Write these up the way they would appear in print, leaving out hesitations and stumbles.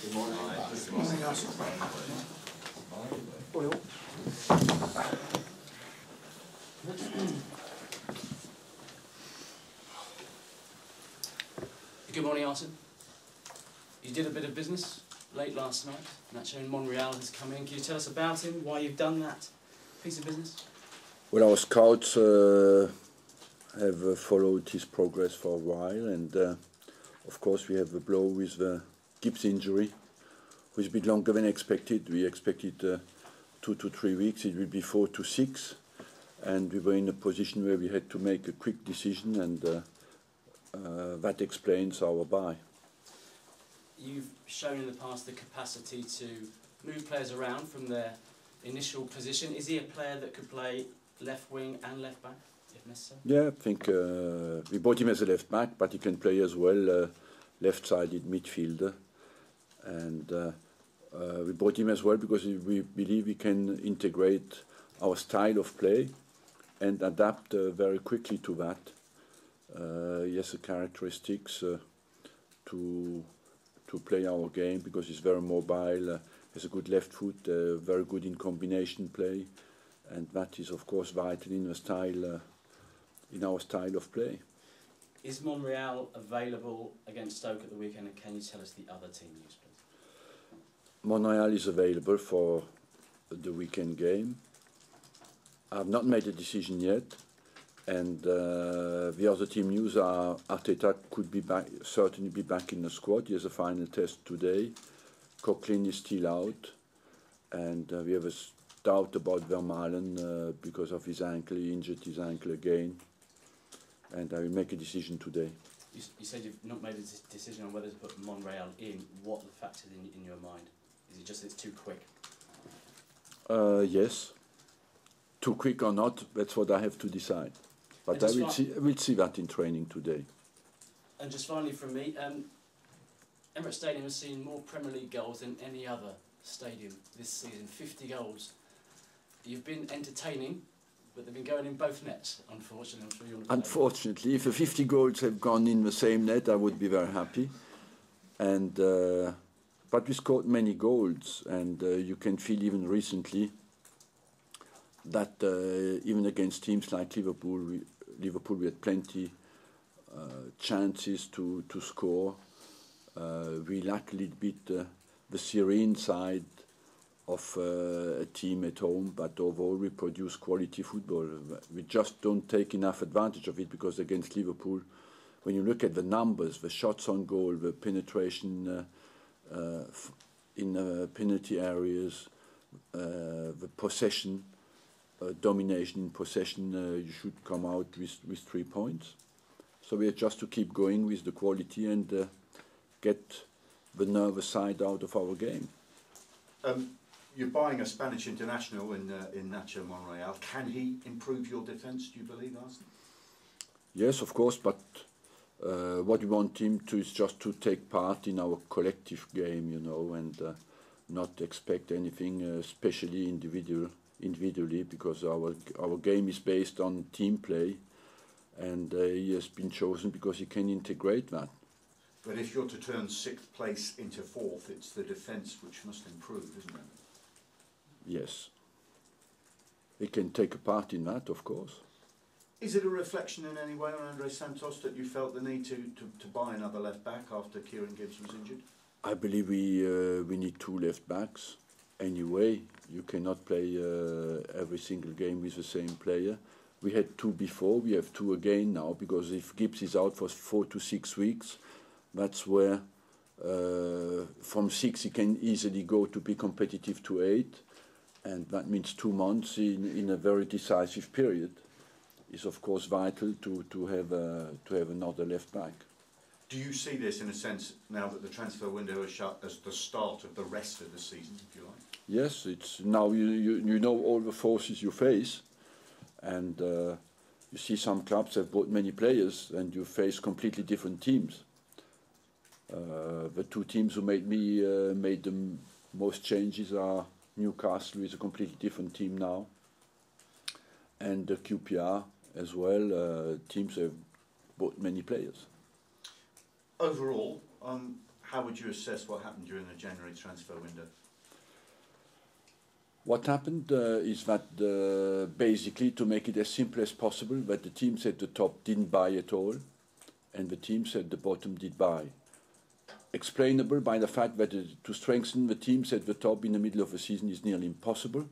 Good morning. Good morning, Arsene. Good morning, Arsene. You did a bit of business late last night. Nacho in Monreal has come in. Can you tell us about him, why you've done that piece of business? Well, our scouts have followed his progress for a while, and of course we have a blow with the Gibbs injury, which is a bit longer than expected. We expected 2 to 3 weeks. It will be 4 to 6, and we were in a position where we had to make a quick decision, and that explains our buy. You've shown in the past the capacity to move players around from their initial position. Is he a player that could play left wing and left back, if necessary? Yeah, I think we bought him as a left back, but he can play as well left-sided midfielder. And we bought him as well because we believe we can integrate our style of play and adapt very quickly to that. He has the characteristics to play our game because he's very mobile, has a good left foot, very good in combination play, and that is of course vital in our style of play. Is Monreal available against Stoke at the weekend, and can you tell us the other team news, please? Monreal is available for the weekend game. I've not made a decision yet, and the other team news are Arteta could be back, certainly be back in the squad. He has a final test today. Coughlin is still out, and we have a doubt about Vermaelen because of his ankle. He injured his ankle again, and I will make a decision today. You said you've not made a decision on whether to put Monreal in. What are the factors in your mind? Is it just that it's too quick? Yes. Too quick or not, that's what I have to decide. But I will see that in training today. And just finally from me, Emirates Stadium has seen more Premier League goals than any other stadium this season, 50 goals. You've been entertaining, but they've been going in both nets, unfortunately. I'm sure you want to Unfortunately, if the 50 goals have gone in the same net, I would be very happy. And but we scored many goals, and you can feel even recently that even against teams like Liverpool, we had plenty chances to score. We lack a little bit the serene side of a team at home, but overall we produce quality football. We just don't take enough advantage of it because against Liverpool, when you look at the numbers, the shots on goal, the penetration in penalty areas, the possession, domination in possession, you should come out with 3 points. So we have just to keep going with the quality and get the nervous side out of our game. You're buying a Spanish international in Nacho Monreal. Can he improve your defence, do you believe, Arsene? Yes, of course, but what we want him to is just to take part in our collective game, you know, and not expect anything especially individually, because our game is based on team play, and he has been chosen because he can integrate that. But if you're to turn 6th place into 4th, it's the defence which must improve, isn't it? Yes. He can take a part in that, of course. Is it a reflection in any way on Andre Santos that you felt the need to buy another left back after Kieran Gibbs was injured? I believe we need 2 left backs. Anyway, you cannot play every single game with the same player. We had 2 before, we have 2 again now, because if Gibbs is out for 4 to 6 weeks, that's where from 6 he can easily go to be competitive to 8, and that means 2 months in a very decisive period. Is of course vital to have another left back. Do you see this in a sense now that the transfer window is shut as the start of the rest of the season, if you like? Yes, it's now you know all the forces you face, and you see some clubs have bought many players, and you face completely different teams. The 2 teams who made the most changes are Newcastle, is a completely different team now, and the QPR as well. Teams have bought many players. Overall, how would you assess what happened during the January transfer window? What happened is that basically, to make it as simple as possible, that the teams at the top didn't buy at all, and the teams at the bottom did buy. Explainable by the fact that to strengthen the teams at the top in the middle of the season is nearly impossible,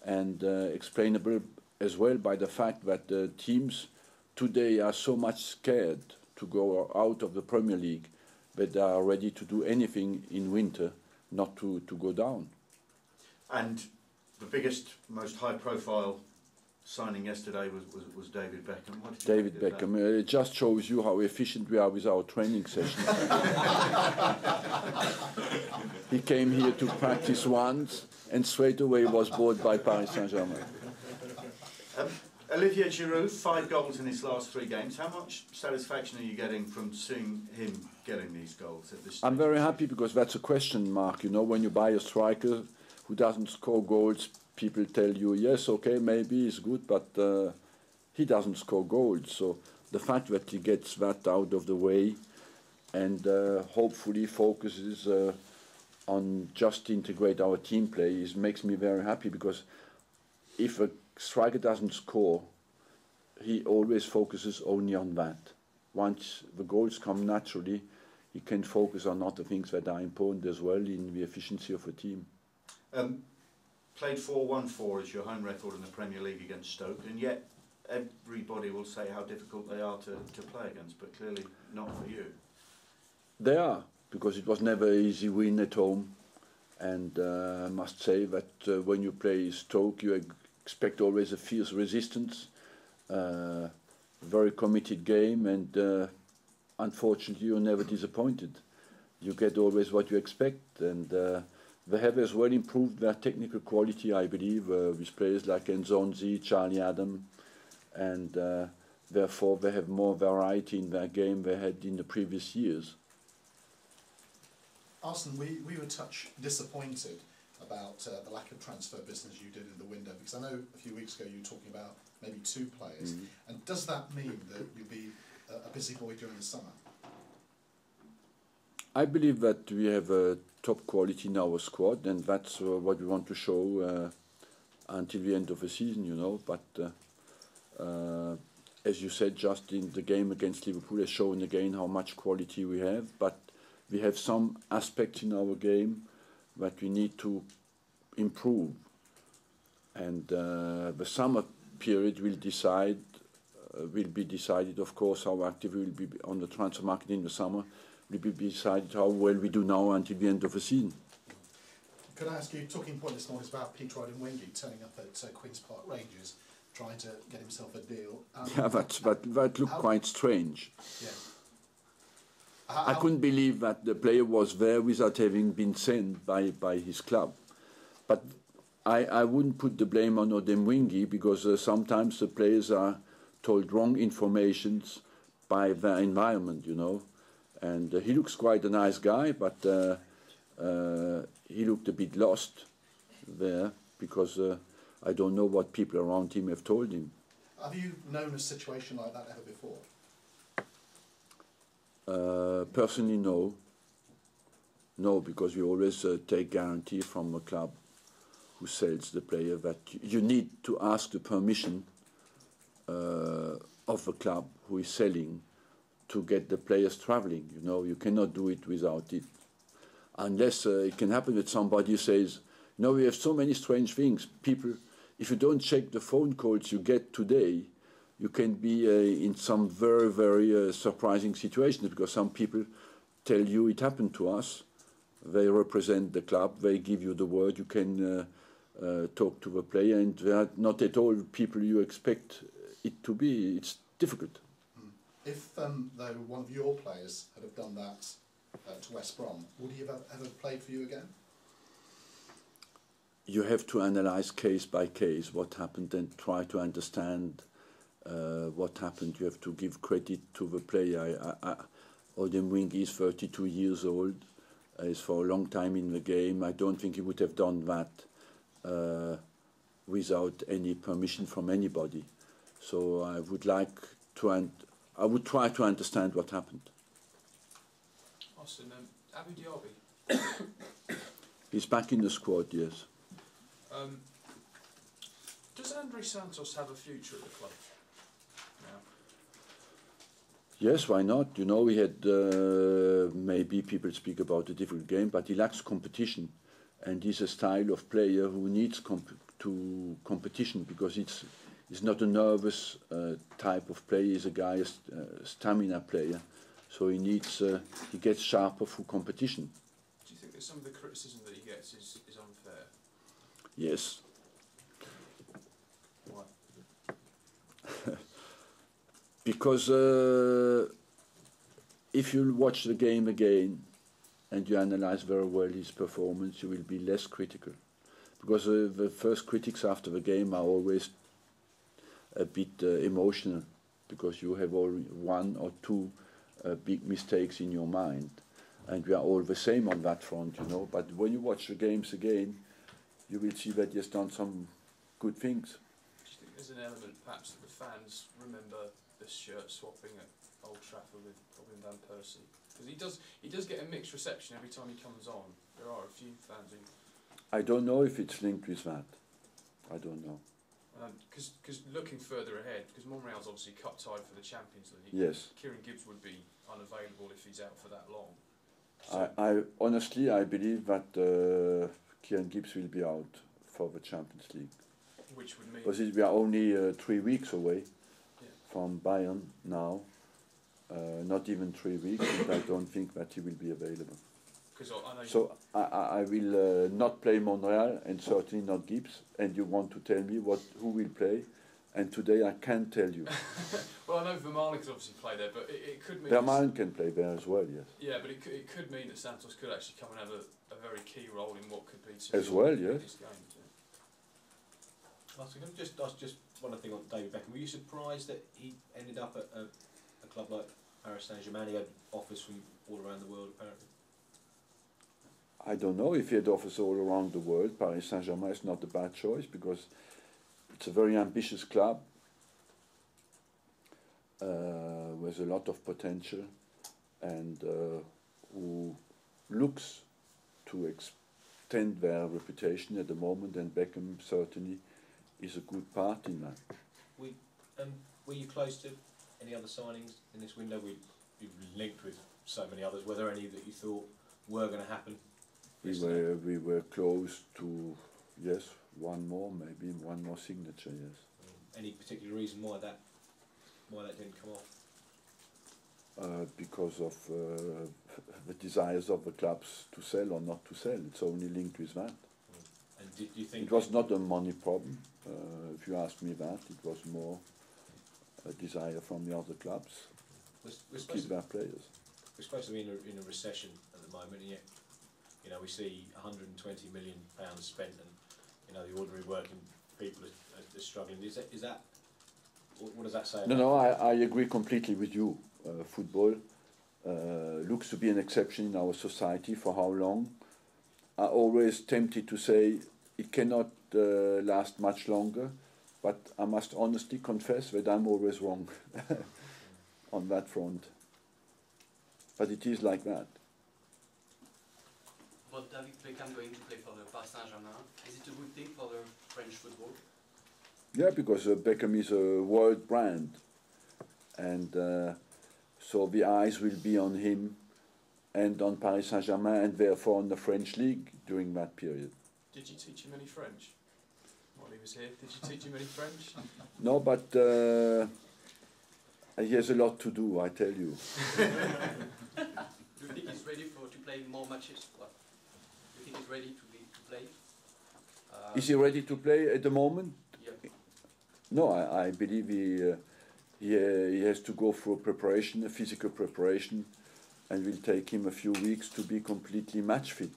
and explainable as well by the fact that the teams today are so much scared to go out of the Premier League that they are ready to do anything in winter not to go down. And the biggest, most high-profile signing yesterday was David Beckham. What did you David think of Beckham. It just shows you how efficient we are with our training sessions. He came here to practice once and straight away was bought by Paris Saint-Germain. Olivier Giroud, 5 goals in his last 3 games. How much satisfaction are you getting from seeing him getting these goals at this stage? I'm very happy because that's a question mark. You know, when you buy a striker who doesn't score goals, people tell you, yes, okay, maybe he's good, but he doesn't score goals. So the fact that he gets that out of the way and hopefully focuses on just integrate our team play makes me very happy, because if a striker doesn't score, he always focuses only on that. Once the goals come naturally, he can focus on other things that are important as well in the efficiency of a team. Played 4-1-4 as your home record in the Premier League against Stoke, and yet everybody will say how difficult they are to play against, but clearly not for you. They are, because it was never an easy win at home, and I must say that when you play Stoke, you expect always a fierce resistance, very committed game, and unfortunately you're never disappointed. You get always what you expect, and they have as well improved their technical quality, I believe, with players like Nzonzi, Charlie Adam, and therefore they have more variety in their game they had in the previous years. Arsene, we were a touch disappointed about the lack of transfer business you did in the window, because I know a few weeks ago you were talking about maybe 2 players. And does that mean that you'll be a busy boy during the summer? I believe that we have a top quality in our squad, and that's what we want to show until the end of the season, you know. But as you said, just in the game against Liverpool has shown again how much quality we have, but we have some aspects in our game that we need to improve. And the summer period will be decided, of course, how active we will be on the transfer market in the summer. Will be decided how well we do now until the end of the season. Could I ask you, talking point this morning is about Arsene Wenger turning up at Queen's Park Rangers, trying to get himself a deal. Yeah, that looked quite strange. Yeah. I couldn't believe that the player was there without having been sent by his club. But I wouldn't put the blame on Arsene Wenger, because sometimes the players are told wrong informations by their environment, you know. And he looks quite a nice guy, but he looked a bit lost there, because I don't know what people around him have told him. Have you known a situation like that ever before? Personally, no. No, because we always take guarantee from a club who sells the player that you need to ask the permission of the club who is selling to get the players traveling. You know, you cannot do it without it. Unless it can happen that somebody says, no, we have so many strange things. People, if you don't check the phone calls you get today, you can be in some very, very surprising situations, because some people tell you it happened to us. They represent the club, they give you the word, you can talk to the player, and they are not at all people you expect it to be. It's difficult. If, though, one of your players had have done that to West Brom, would he have ever played for you again? You have to analyse case by case what happened and try to understand what happened. You have to give credit to the player. Arsene Wenger is 32 years old. He's for a long time in the game. I don't think he would have done that without any permission from anybody. So I would like to, I would try to understand what happened. Austin, Abu Dhabi. He's back in the squad, yes. Does Andre Santos have a future at the club now? Yes, why not? You know, we had, maybe people speak about a difficult game, but he lacks competition. And he's a style of player who needs competition, because he's not a nervous type of player. He's a guy, a stamina player. So he gets sharper through competition. Do you think that some of the criticism that he gets is unfair? Yes. Why? Because if you watch the game again and you analyze very well his performance, you will be less critical. Because the first critics after the game are always a bit emotional, because you have only one or two big mistakes in your mind. And we are all the same on that front, you know. But when you watch the games again, you will see that he has done some good things. Do you think there's an element, perhaps, that the fans remember the shirt swapping at Old Trafford with Robin van Persie? Because he does get a mixed reception every time he comes on. There are a few fans who... I don't know if it's linked with that. I don't know. Because looking further ahead, because Monreal's obviously cup tied for the Champions League. Yes. Kieran Gibbs would be unavailable if he's out for that long. So I honestly, I believe that Kieran Gibbs will be out for the Champions League. Which would mean... Because we are only 3 weeks away from Bayern now. Not even 3 weeks, and I don't think that he will be available. I know so I will not play Monreal, and certainly not Gibbs. And you want to tell me who will play, and today I can't tell you. Well, I know Vermaelen could obviously play there, but it could mean... Vermaelen can play there as well, yes. Yeah, but it could mean that Santos could actually come and have a very key role in what could be... As well, yes. Games, Martin, can I just ask just one other thing on David Beckham? Were you surprised that he ended up at a club like Paris Saint-Germain? He had offers from all around the world, apparently. I don't know if he had offers all around the world. Paris Saint-Germain is not a bad choice, because it's a very ambitious club with a lot of potential, and who looks to extend their reputation at the moment, and Beckham certainly is a good part in that. Were you close to any other signings in this window? You've linked with so many others. Were there any that you thought were going to happen? We were close to, yes, one more signature, yes. Any particular reason why that didn't come off? Because of the desires of the clubs to sell or not to sell. It's only linked with that. And did you think it was not a money problem? If you ask me that, it was more a desire from the other clubs to keep their players. We're supposed to be in a recession at the moment, and yet, you know, we see £120 million spent, and you know the ordinary working people are struggling. Is that what does that say? No, I agree completely with you. Football looks to be an exception in our society. For how long? I'm always tempted to say it cannot last much longer, but I must honestly confess that I'm always wrong on that front. But it is like that. But David Beckham going to play for the Paris Saint-Germain, is it a good thing for the French football? Yeah, because Beckham is a world brand, and so the eyes will be on him and on Paris Saint-Germain, and therefore on the French league during that period. Did you teach him any French while he was here? Did you teach him any French? No, but he has a lot to do, I tell you. Do you think he's ready to play more matches? What? Do you think he's ready to play? Is he ready to play at the moment? Yeah. No, I believe he has to go through a physical preparation, and will take him a few weeks to be completely match fit.